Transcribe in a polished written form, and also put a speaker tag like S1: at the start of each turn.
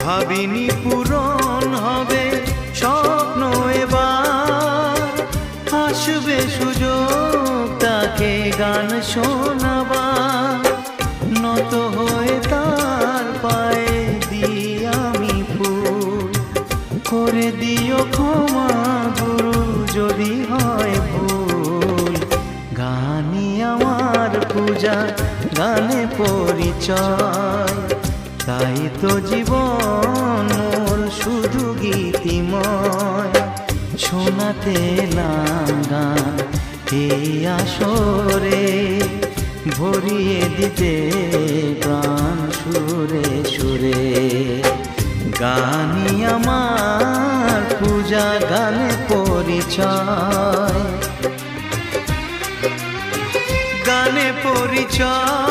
S1: ভাবিনি পূরণ হবে স্বপ্ন, এবার আসবে সুযোগ তাকে গান শোনাবার। নত হয়ে তার পায়ে দিই আমি ফুল, করে দিও ক্ষমা গুরু যদি হয় ভুল। গানই আমার পূজা, গানে পরিচয়, তাই তো জীবন মোর শুধু গীতিময়। শোনাতে এলাম গান এই আসরে, ভরিয়ে দিতে প্রাণ সুরে সুরে। গানই আমার পূজা, গানে পরিচয়, গানে পরিচয়।